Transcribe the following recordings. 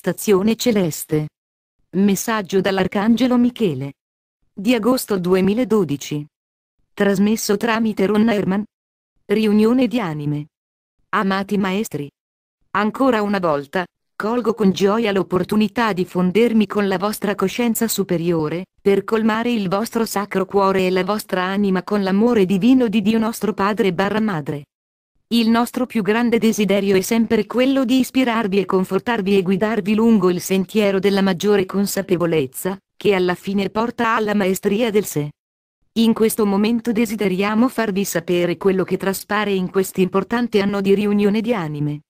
manifestazione celeste. Messaggio dall'Arcangelo Michele. Di agosto 2012. Trasmesso tramite Ron Herman. Riunione di anime. Amati maestri. Ancora una volta, colgo con gioia l'opportunità di fondermi con la vostra coscienza superiore, per colmare il vostro sacro cuore e la vostra anima con l'amore divino di Dio nostro Padre barra Madre. Il nostro più grande desiderio è sempre quello di ispirarvi e confortarvi e guidarvi lungo il sentiero della maggiore consapevolezza, che alla fine porta alla maestria del sé. In questo momento desideriamo farvi sapere quello che traspare in quest'importante anno di riunione di anime.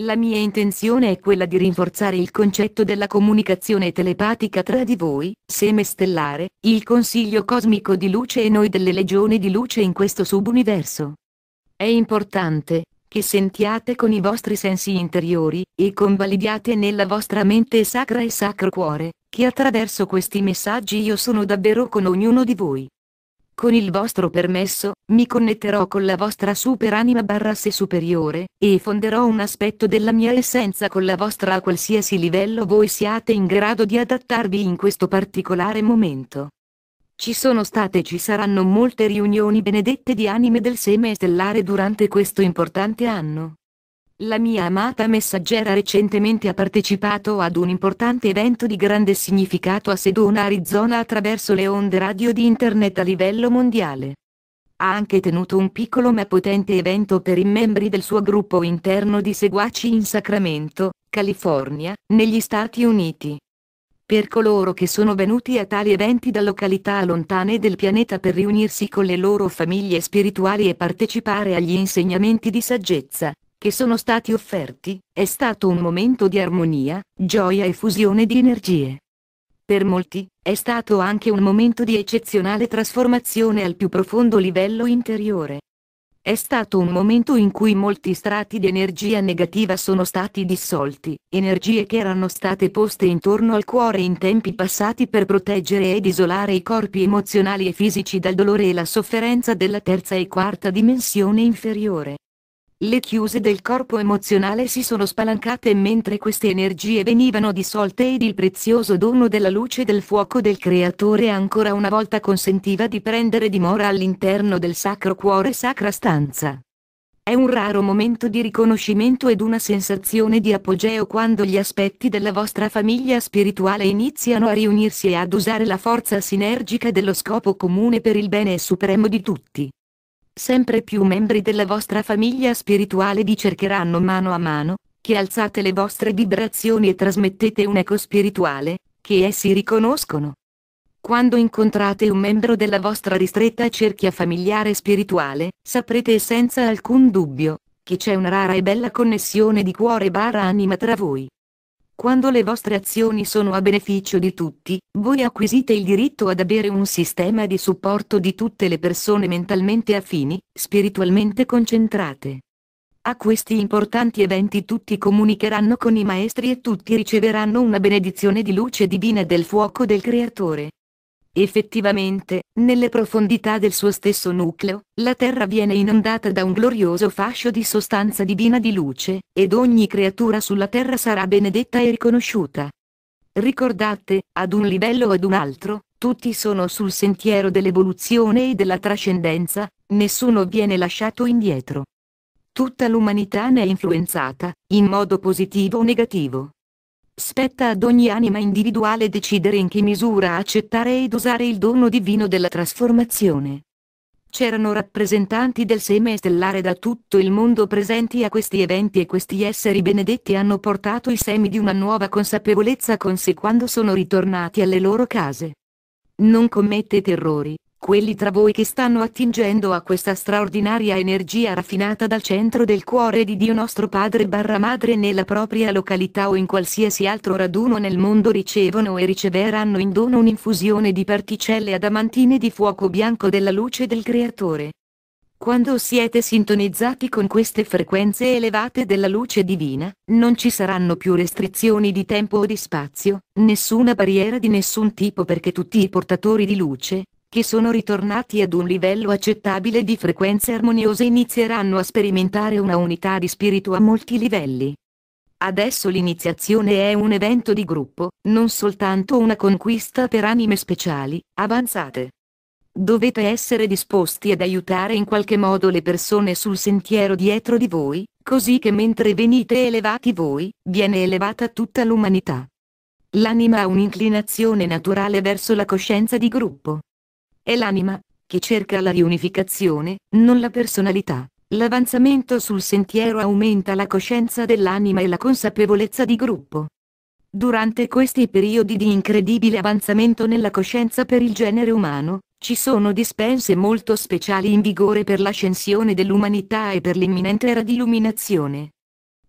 La mia intenzione è quella di rinforzare il concetto della comunicazione telepatica tra di voi, seme stellare, il consiglio cosmico di luce e noi delle legioni di luce in questo subuniverso. È importante che sentiate con i vostri sensi interiori, e convalidiate nella vostra mente sacra e sacro cuore, che attraverso questi messaggi io sono davvero con ognuno di voi. Con il vostro permesso, mi connetterò con la vostra superanima barra sé superiore, e fonderò un aspetto della mia essenza con la vostra a qualsiasi livello voi siate in grado di adattarvi in questo particolare momento. Ci sono state e ci saranno molte riunioni benedette di anime del seme stellare durante questo importante anno. La mia amata messaggera recentemente ha partecipato ad un importante evento di grande significato a Sedona, Arizona attraverso le onde radio di internet a livello mondiale. Ha anche tenuto un piccolo ma potente evento per i membri del suo gruppo interno di seguaci in Sacramento, California, negli Stati Uniti. Per coloro che sono venuti a tali eventi da località lontane del pianeta per riunirsi con le loro famiglie spirituali e partecipare agli insegnamenti di saggezza che sono stati offerti, è stato un momento di armonia, gioia e fusione di energie. Per molti, è stato anche un momento di eccezionale trasformazione al più profondo livello interiore. È stato un momento in cui molti strati di energia negativa sono stati dissolti, energie che erano state poste intorno al cuore in tempi passati per proteggere ed isolare i corpi emozionali e fisici dal dolore e la sofferenza della terza e quarta dimensione inferiore. Le chiuse del corpo emozionale si sono spalancate mentre queste energie venivano dissolte ed il prezioso dono della luce del fuoco del Creatore ancora una volta consentiva di prendere dimora all'interno del Sacro Cuore Sacra Stanza. È un raro momento di riconoscimento ed una sensazione di apogeo quando gli aspetti della vostra famiglia spirituale iniziano a riunirsi e ad usare la forza sinergica dello scopo comune per il bene supremo di tutti. Sempre più membri della vostra famiglia spirituale vi cercheranno mano a mano, che alzate le vostre vibrazioni e trasmettete un eco spirituale, che essi riconoscono. Quando incontrate un membro della vostra ristretta cerchia familiare spirituale, saprete senza alcun dubbio, che c'è una rara e bella connessione di cuore barra anima tra voi. Quando le vostre azioni sono a beneficio di tutti, voi acquisite il diritto ad avere un sistema di supporto di tutte le persone mentalmente affini, spiritualmente concentrate. A questi importanti eventi tutti comunicheranno con i maestri e tutti riceveranno una benedizione di luce divina del fuoco del Creatore. Effettivamente, nelle profondità del suo stesso nucleo, la Terra viene inondata da un glorioso fascio di sostanza divina di luce, ed ogni creatura sulla Terra sarà benedetta e riconosciuta. Ricordate, ad un livello o ad un altro, tutti sono sul sentiero dell'evoluzione e della trascendenza, nessuno viene lasciato indietro. Tutta l'umanità ne è influenzata, in modo positivo o negativo. Spetta ad ogni anima individuale decidere in che misura accettare ed usare il dono divino della trasformazione. C'erano rappresentanti del seme stellare da tutto il mondo presenti a questi eventi e questi esseri benedetti hanno portato i semi di una nuova consapevolezza con sé quando sono ritornati alle loro case. Non commettete errori. Quelli tra voi che stanno attingendo a questa straordinaria energia raffinata dal centro del cuore di Dio nostro Padre barra Madre nella propria località o in qualsiasi altro raduno nel mondo ricevono e riceveranno in dono un'infusione di particelle adamantine di fuoco bianco della luce del Creatore. Quando siete sintonizzati con queste frequenze elevate della luce divina, non ci saranno più restrizioni di tempo o di spazio, nessuna barriera di nessun tipo perché tutti i portatori di luce, che sono ritornati ad un livello accettabile di frequenze armoniose inizieranno a sperimentare una unità di spirito a molti livelli. Adesso l'iniziazione è un evento di gruppo, non soltanto una conquista per anime speciali, avanzate. Dovete essere disposti ad aiutare in qualche modo le persone sul sentiero dietro di voi, così che mentre venite elevati voi, viene elevata tutta l'umanità. L'anima ha un'inclinazione naturale verso la coscienza di gruppo. È l'anima che cerca la riunificazione, non la personalità. L'avanzamento sul sentiero aumenta la coscienza dell'anima e la consapevolezza di gruppo. Durante questi periodi di incredibile avanzamento nella coscienza per il genere umano, ci sono dispense molto speciali in vigore per l'ascensione dell'umanità e per l'imminente era di illuminazione.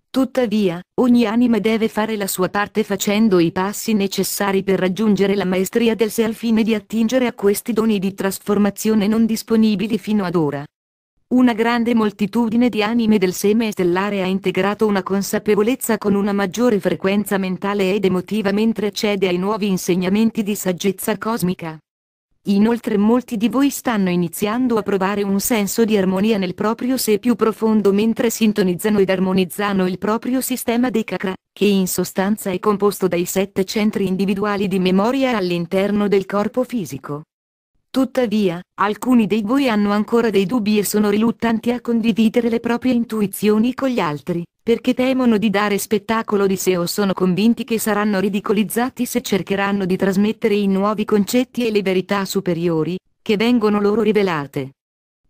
Tuttavia, ogni anima deve fare la sua parte facendo i passi necessari per raggiungere la maestria del sé al fine di attingere a questi doni di trasformazione non disponibili fino ad ora. Una grande moltitudine di anime del seme stellare ha integrato una consapevolezza con una maggiore frequenza mentale ed emotiva mentre accede ai nuovi insegnamenti di saggezza cosmica. Inoltre molti di voi stanno iniziando a provare un senso di armonia nel proprio sé più profondo mentre sintonizzano ed armonizzano il proprio sistema dei chakra, che in sostanza è composto dai 7 centri individuali di memoria all'interno del corpo fisico. Tuttavia, alcuni di voi hanno ancora dei dubbi e sono riluttanti a condividere le proprie intuizioni con gli altri, perché temono di dare spettacolo di sé o sono convinti che saranno ridicolizzati se cercheranno di trasmettere i nuovi concetti e le verità superiori, che vengono loro rivelate.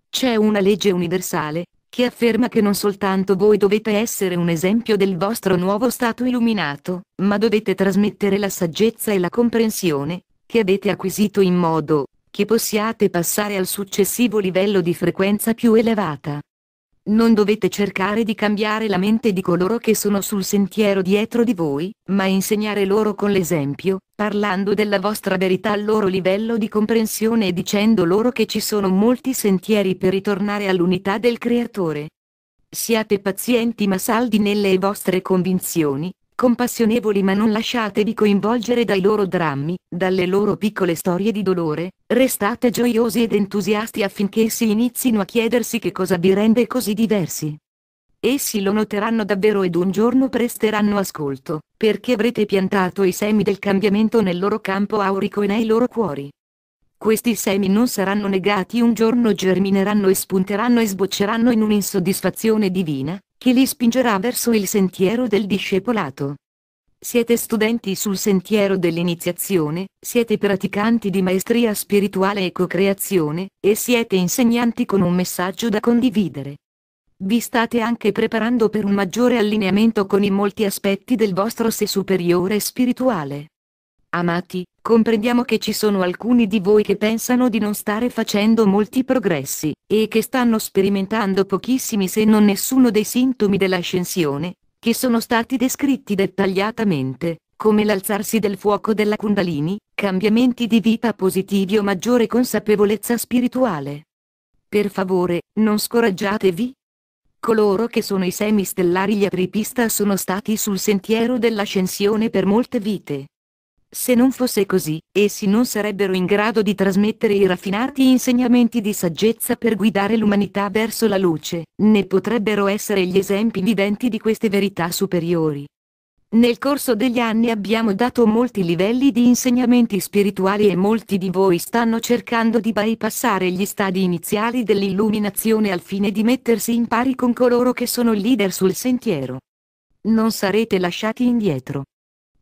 C'è una legge universale, che afferma che non soltanto voi dovete essere un esempio del vostro nuovo stato illuminato, ma dovete trasmettere la saggezza e la comprensione, che avete acquisito in modo che possiate passare al successivo livello di frequenza più elevata. Non dovete cercare di cambiare la mente di coloro che sono sul sentiero dietro di voi, ma insegnare loro con l'esempio, parlando della vostra verità al loro livello di comprensione e dicendo loro che ci sono molti sentieri per ritornare all'unità del Creatore. Siate pazienti ma saldi nelle vostre convinzioni, compassionevoli ma non lasciatevi coinvolgere dai loro drammi, dalle loro piccole storie di dolore, restate gioiosi ed entusiasti affinché essi inizino a chiedersi che cosa vi rende così diversi. Essi lo noteranno davvero ed un giorno presteranno ascolto, perché avrete piantato i semi del cambiamento nel loro campo aurico e nei loro cuori. Questi semi non saranno negati, un giorno germineranno e spunteranno e sbocceranno in un'insoddisfazione divina, che li spingerà verso il sentiero del discepolato. Siete studenti sul sentiero dell'iniziazione, siete praticanti di maestria spirituale e co-creazione, e siete insegnanti con un messaggio da condividere. Vi state anche preparando per un maggiore allineamento con i molti aspetti del vostro sé superiore spirituale. Amati, comprendiamo che ci sono alcuni di voi che pensano di non stare facendo molti progressi, e che stanno sperimentando pochissimi se non nessuno dei sintomi dell'ascensione, che sono stati descritti dettagliatamente, come l'alzarsi del fuoco della Kundalini, cambiamenti di vita positivi o maggiore consapevolezza spirituale. Per favore, non scoraggiatevi. Coloro che sono i semi stellari gli apripista sono stati sul sentiero dell'ascensione per molte vite. Se non fosse così, essi non sarebbero in grado di trasmettere i raffinati insegnamenti di saggezza per guidare l'umanità verso la luce, né potrebbero essere gli esempi viventi di queste verità superiori. Nel corso degli anni abbiamo dato molti livelli di insegnamenti spirituali e molti di voi stanno cercando di bypassare gli stadi iniziali dell'illuminazione al fine di mettersi in pari con coloro che sono leader sul sentiero. Non sarete lasciati indietro.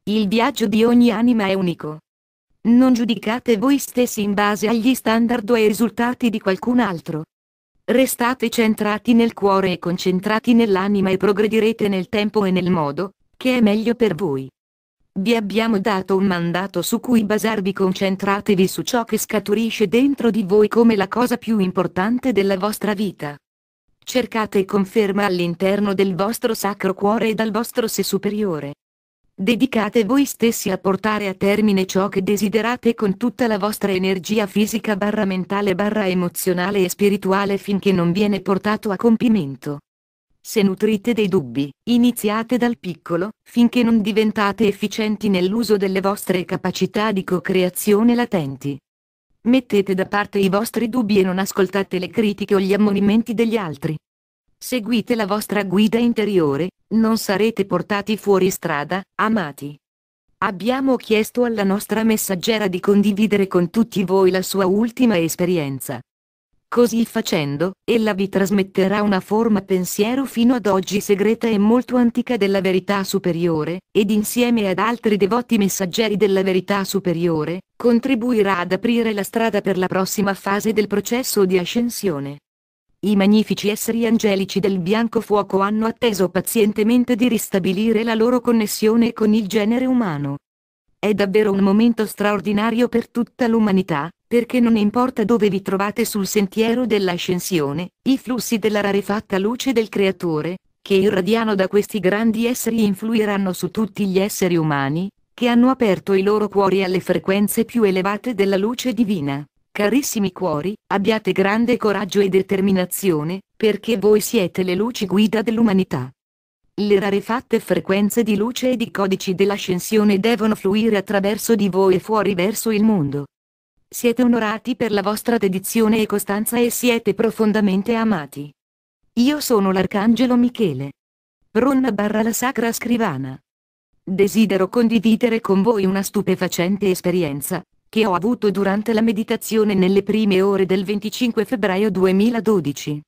Il viaggio di ogni anima è unico. Non giudicate voi stessi in base agli standard o ai risultati di qualcun altro. Restate centrati nel cuore e concentrati nell'anima e progredirete nel tempo e nel modo che è meglio per voi. Vi abbiamo dato un mandato su cui basarvi, concentratevi su ciò che scaturisce dentro di voi come la cosa più importante della vostra vita. Cercate conferma all'interno del vostro sacro cuore e dal vostro sé superiore. Dedicate voi stessi a portare a termine ciò che desiderate con tutta la vostra energia fisica mentale emozionale e spirituale finché non viene portato a compimento. Se nutrite dei dubbi, iniziate dal piccolo, finché non diventate efficienti nell'uso delle vostre capacità di co-creazione latenti. Mettete da parte i vostri dubbi e non ascoltate le critiche o gli ammonimenti degli altri. Seguite la vostra guida interiore, Non sarete portati fuori strada, amati. Abbiamo chiesto alla nostra messaggera di condividere con tutti voi la sua ultima esperienza. Così facendo, ella vi trasmetterà una forma pensiero fino ad oggi segreta e molto antica della verità superiore, ed insieme ad altri devoti messaggeri della verità superiore, contribuirà ad aprire la strada per la prossima fase del processo di ascensione. I magnifici esseri angelici del bianco fuoco hanno atteso pazientemente di ristabilire la loro connessione con il genere umano. È davvero un momento straordinario per tutta l'umanità, perché non importa dove vi trovate sul sentiero dell'ascensione, i flussi della rarefatta luce del Creatore, che irradiano da questi grandi esseri influiranno su tutti gli esseri umani, che hanno aperto i loro cuori alle frequenze più elevate della luce divina. Carissimi cuori, abbiate grande coraggio e determinazione, perché voi siete le luci guida dell'umanità. Le rarefatte frequenze di luce ed i codici dell'ascensione devono fluire attraverso di voi e fuori verso il mondo. Siete onorati per la vostra dedizione e costanza e siete profondamente amati. Io sono l'Arcangelo Michele. Ronna barra la Sacra Scrivana. Desidero condividere con voi una stupefacente esperienza, che ho avuto durante la meditazione nelle prime ore del 25 febbraio 2012.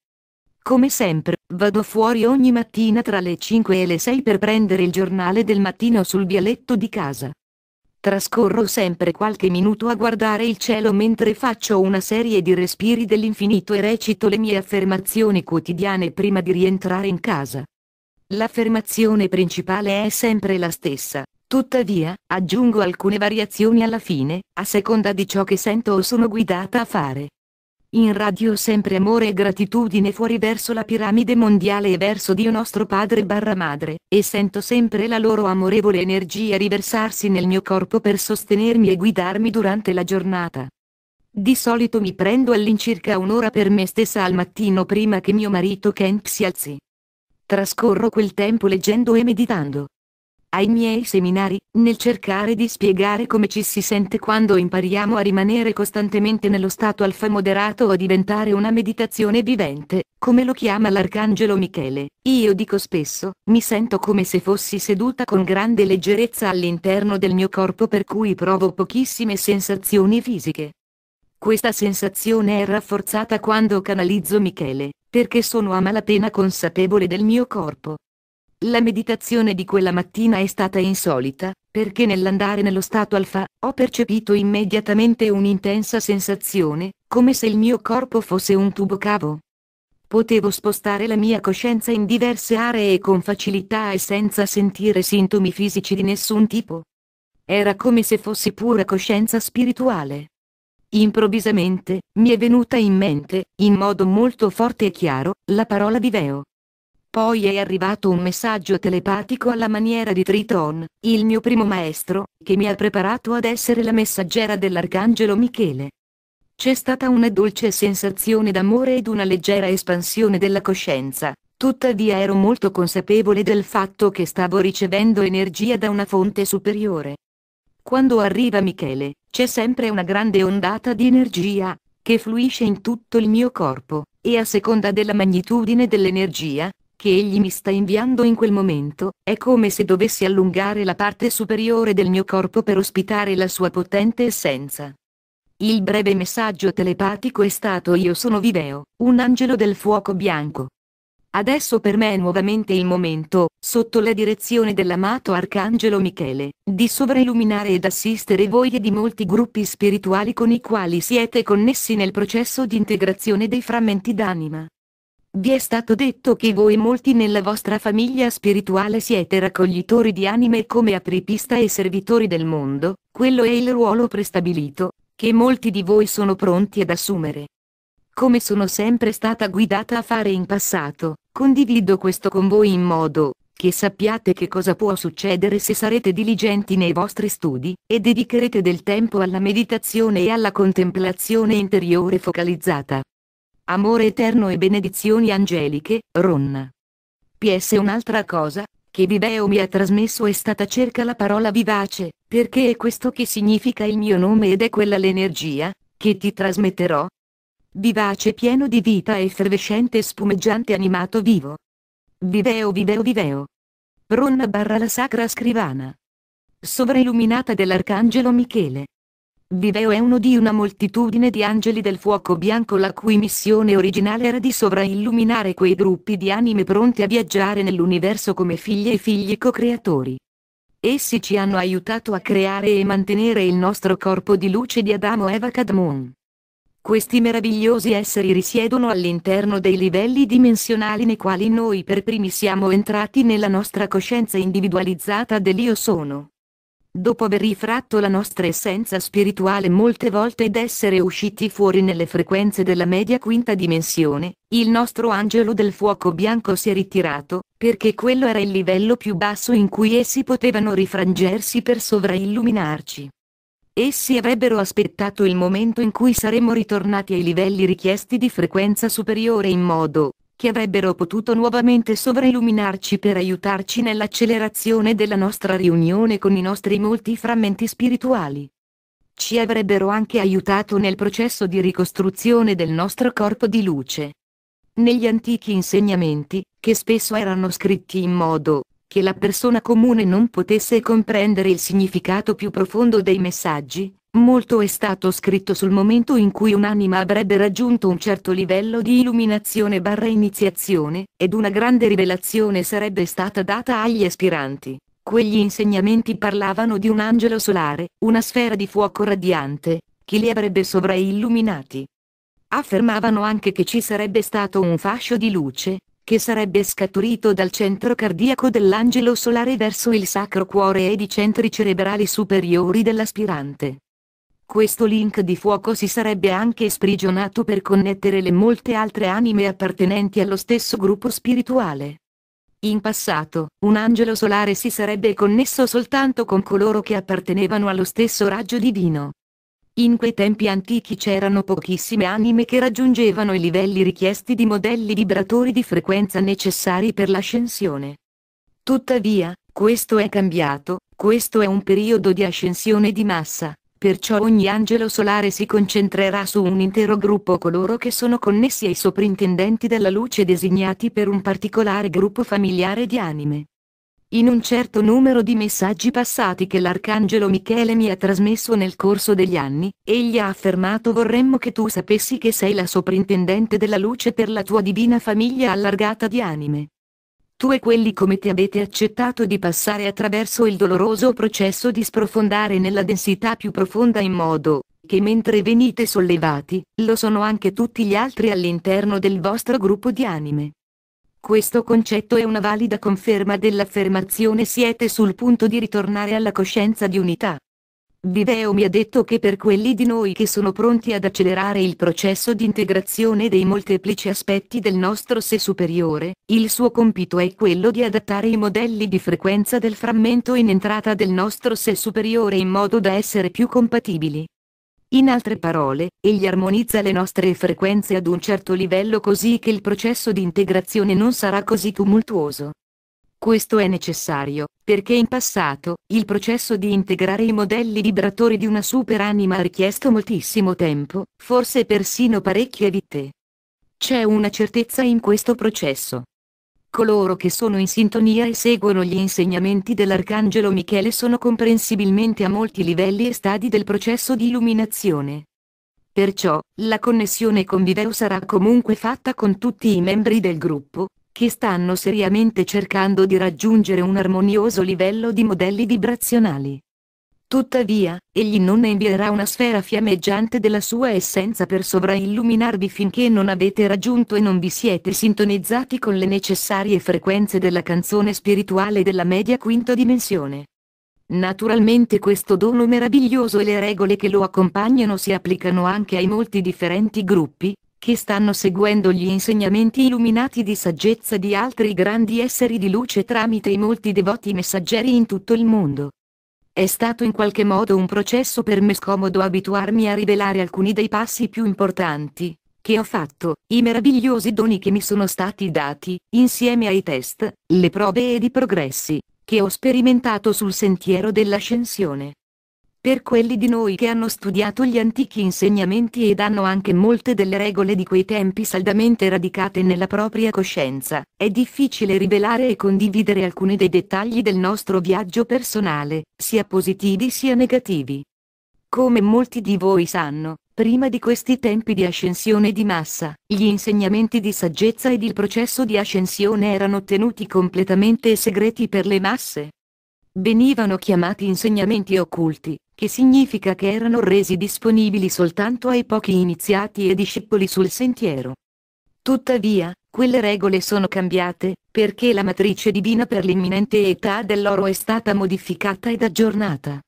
Come sempre, vado fuori ogni mattina tra le 5 e le 6 per prendere il giornale del mattino sul vialetto di casa. Trascorro sempre qualche minuto a guardare il cielo mentre faccio una serie di respiri dell'infinito e recito le mie affermazioni quotidiane prima di rientrare in casa. L'affermazione principale è sempre la stessa, tuttavia, aggiungo alcune variazioni alla fine, a seconda di ciò che sento o sono guidata a fare. In radio sempre amore e gratitudine fuori verso la piramide mondiale e verso Dio nostro Padre barra Madre, e sento sempre la loro amorevole energia riversarsi nel mio corpo per sostenermi e guidarmi durante la giornata. Di solito mi prendo all'incirca un'ora per me stessa al mattino prima che mio marito Kent si alzi. Trascorro quel tempo leggendo e meditando. Ai miei seminari, nel cercare di spiegare come ci si sente quando impariamo a rimanere costantemente nello stato alfa moderato o a diventare una meditazione vivente, come lo chiama l'Arcangelo Michele, io dico spesso, mi sento come se fossi seduta con grande leggerezza all'interno del mio corpo per cui provo pochissime sensazioni fisiche. Questa sensazione è rafforzata quando canalizzo Michele, perché sono a malapena consapevole del mio corpo. La meditazione di quella mattina è stata insolita, perché nell'andare nello stato alfa, ho percepito immediatamente un'intensa sensazione, come se il mio corpo fosse un tubo cavo. Potevo spostare la mia coscienza in diverse aree con facilità e senza sentire sintomi fisici di nessun tipo. Era come se fossi pura coscienza spirituale. Improvvisamente, mi è venuta in mente, in modo molto forte e chiaro, la parola Viveo. Poi è arrivato un messaggio telepatico alla maniera di Triton, il mio primo maestro, che mi ha preparato ad essere la messaggera dell'Arcangelo Michele. C'è stata una dolce sensazione d'amore ed una leggera espansione della coscienza, tuttavia ero molto consapevole del fatto che stavo ricevendo energia da una fonte superiore. Quando arriva Michele, c'è sempre una grande ondata di energia, che fluisce in tutto il mio corpo, e a seconda della magnitudine dell'energia, che egli mi sta inviando in quel momento, è come se dovessi allungare la parte superiore del mio corpo per ospitare la sua potente essenza. Il breve messaggio telepatico è stato: io sono Viveo, un angelo del fuoco bianco. Adesso per me è nuovamente il momento, sotto la direzione dell'amato Arcangelo Michele, di sovrailluminare ed assistere voi e di molti gruppi spirituali con i quali siete connessi nel processo di integrazione dei frammenti d'anima. Vi è stato detto che voi molti nella vostra famiglia spirituale siete raccoglitori di anime e come apripista e servitori del mondo, quello è il ruolo prestabilito, che molti di voi sono pronti ad assumere. Come sono sempre stata guidata a fare in passato, condivido questo con voi in modo che sappiate che cosa può succedere se sarete diligenti nei vostri studi, e dedicherete del tempo alla meditazione e alla contemplazione interiore focalizzata. Amore eterno e benedizioni angeliche, Ronna. PS un'altra cosa, che Viveo mi ha trasmesso è stata cerca la parola vivace, perché è questo che significa il mio nome ed è quella l'energia, che ti trasmetterò. Vivace pieno di vita effervescente spumeggiante animato vivo. Viveo Viveo Viveo. Ronna barra la Sacra Scrivana. Sovrailluminata dell'Arcangelo Michele. Viveo è uno di una moltitudine di angeli del fuoco bianco la cui missione originale era di sovrailluminare quei gruppi di anime pronti a viaggiare nell'universo come figlie e figli co-creatori. Essi ci hanno aiutato a creare e mantenere il nostro corpo di luce di Adamo Eva Kadmon. Questi meravigliosi esseri risiedono all'interno dei livelli dimensionali nei quali noi per primi siamo entrati nella nostra coscienza individualizzata dell'Io Sono. Dopo aver rifratto la nostra essenza spirituale molte volte ed essere usciti fuori nelle frequenze della media quinta dimensione, il nostro angelo del fuoco bianco si è ritirato, perché quello era il livello più basso in cui essi potevano rifrangersi per sovrailluminarci. Essi avrebbero aspettato il momento in cui saremmo ritornati ai livelli richiesti di frequenza superiore in modo che avrebbero potuto nuovamente sovrailluminarci per aiutarci nell'accelerazione della nostra riunione con i nostri molti frammenti spirituali. Ci avrebbero anche aiutato nel processo di ricostruzione del nostro corpo di luce. Negli antichi insegnamenti, che spesso erano scritti in modo che la persona comune non potesse comprendere il significato più profondo dei messaggi, molto è stato scritto sul momento in cui un'anima avrebbe raggiunto un certo livello di illuminazione barra iniziazione, ed una grande rivelazione sarebbe stata data agli aspiranti. Quegli insegnamenti parlavano di un angelo solare, una sfera di fuoco radiante, che li avrebbe sovrailluminati. Affermavano anche che ci sarebbe stato un fascio di luce, che sarebbe scaturito dal centro cardiaco dell'angelo solare verso il sacro cuore ed i centri cerebrali superiori dell'aspirante. Questo link di fuoco si sarebbe anche sprigionato per connettere le molte altre anime appartenenti allo stesso gruppo spirituale. In passato, un angelo solare si sarebbe connesso soltanto con coloro che appartenevano allo stesso raggio divino. In quei tempi antichi c'erano pochissime anime che raggiungevano i livelli richiesti di modelli vibratori di frequenza necessari per l'ascensione. Tuttavia, questo è cambiato, questo è un periodo di ascensione di massa, perciò ogni angelo solare si concentrerà su un intero gruppo coloro che sono connessi ai soprintendenti della luce designati per un particolare gruppo familiare di anime. In un certo numero di messaggi passati che l'Arcangelo Michele mi ha trasmesso nel corso degli anni, egli ha affermato: vorremmo che tu sapessi che sei la soprintendente della luce per la tua divina famiglia allargata di anime. Tu e quelli come te avete accettato di passare attraverso il doloroso processo di sprofondare nella densità più profonda in modo che mentre venite sollevati, lo sono anche tutti gli altri all'interno del vostro gruppo di anime. Questo concetto è una valida conferma dell'affermazione: siete sul punto di ritornare alla coscienza di unità. Viveo mi ha detto che per quelli di noi che sono pronti ad accelerare il processo di integrazione dei molteplici aspetti del nostro sé superiore, il suo compito è quello di adattare i modelli di frequenza del frammento in entrata del nostro sé superiore in modo da essere più compatibili. In altre parole, egli armonizza le nostre frequenze ad un certo livello così che il processo di integrazione non sarà così tumultuoso. Questo è necessario, perché in passato, il processo di integrare i modelli vibratori di una superanima ha richiesto moltissimo tempo, forse persino parecchie vite. C'è una certezza in questo processo. Coloro che sono in sintonia e seguono gli insegnamenti dell'Arcangelo Michele sono comprensibilmente a molti livelli e stadi del processo di illuminazione. Perciò, la connessione con Viveo sarà comunque fatta con tutti i membri del gruppo, che stanno seriamente cercando di raggiungere un armonioso livello di modelli vibrazionali. Tuttavia, egli non ne invierà una sfera fiammeggiante della sua essenza per sovrailluminarvi finché non avete raggiunto e non vi siete sintonizzati con le necessarie frequenze della canzone spirituale della media quinta dimensione. Naturalmente questo dono meraviglioso e le regole che lo accompagnano si applicano anche ai molti differenti gruppi, che stanno seguendo gli insegnamenti illuminati di saggezza di altri grandi esseri di luce tramite i molti devoti messaggeri in tutto il mondo. È stato in qualche modo un processo per me scomodo abituarmi a rivelare alcuni dei passi più importanti che ho fatto, i meravigliosi doni che mi sono stati dati, insieme ai test, le prove ed i progressi che ho sperimentato sul sentiero dell'ascensione. Per quelli di noi che hanno studiato gli antichi insegnamenti ed hanno anche molte delle regole di quei tempi saldamente radicate nella propria coscienza, è difficile rivelare e condividere alcuni dei dettagli del nostro viaggio personale, sia positivi sia negativi. Come molti di voi sanno, prima di questi tempi di ascensione di massa, gli insegnamenti di saggezza ed il processo di ascensione erano tenuti completamente segreti per le masse. Venivano chiamati insegnamenti occulti, che significa che erano resi disponibili soltanto ai pochi iniziati e discepoli sul sentiero. Tuttavia, quelle regole sono cambiate, perché la matrice divina per l'imminente età dell'oro è stata modificata ed aggiornata.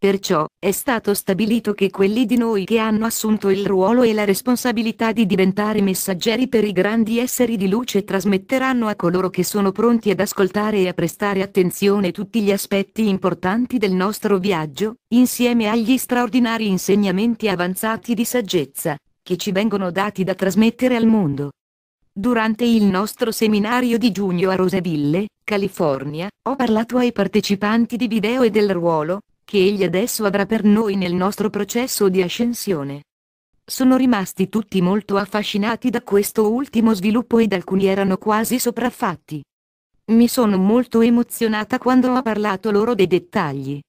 Perciò, è stato stabilito che quelli di noi che hanno assunto il ruolo e la responsabilità di diventare messaggeri per i grandi esseri di luce trasmetteranno a coloro che sono pronti ad ascoltare e a prestare attenzione tutti gli aspetti importanti del nostro viaggio, insieme agli straordinari insegnamenti avanzati di saggezza, che ci vengono dati da trasmettere al mondo. Durante il nostro seminario di giugno a Roseville, California, ho parlato ai partecipanti di video e del ruolo che egli adesso avrà per noi nel nostro processo di ascensione. Sono rimasti tutti molto affascinati da questo ultimo sviluppo ed alcuni erano quasi sopraffatti. Mi sono molto emozionata quando ho parlato loro dei dettagli.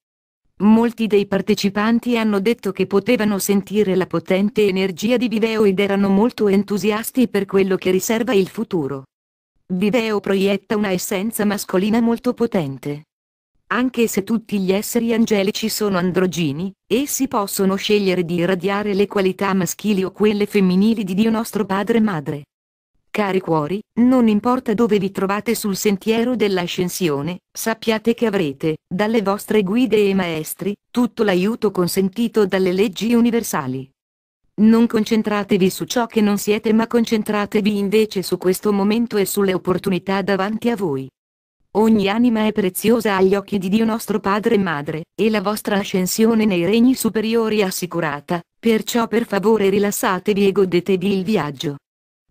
Molti dei partecipanti hanno detto che potevano sentire la potente energia di Viveo ed erano molto entusiasti per quello che riserva il futuro. Viveo proietta una essenza mascolina molto potente. Anche se tutti gli esseri angelici sono androgini, essi possono scegliere di irradiare le qualità maschili o quelle femminili di Dio nostro Padre e Madre. Cari cuori, non importa dove vi trovate sul sentiero dell'ascensione, sappiate che avrete, dalle vostre guide e maestri, tutto l'aiuto consentito dalle leggi universali. Non concentratevi su ciò che non siete, ma concentratevi invece su questo momento e sulle opportunità davanti a voi. Ogni anima è preziosa agli occhi di Dio nostro Padre e Madre, e la vostra ascensione nei regni superiori è assicurata, perciò per favore rilassatevi e godetevi il viaggio.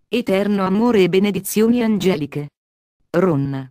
Eterno amore e benedizioni angeliche. Ron.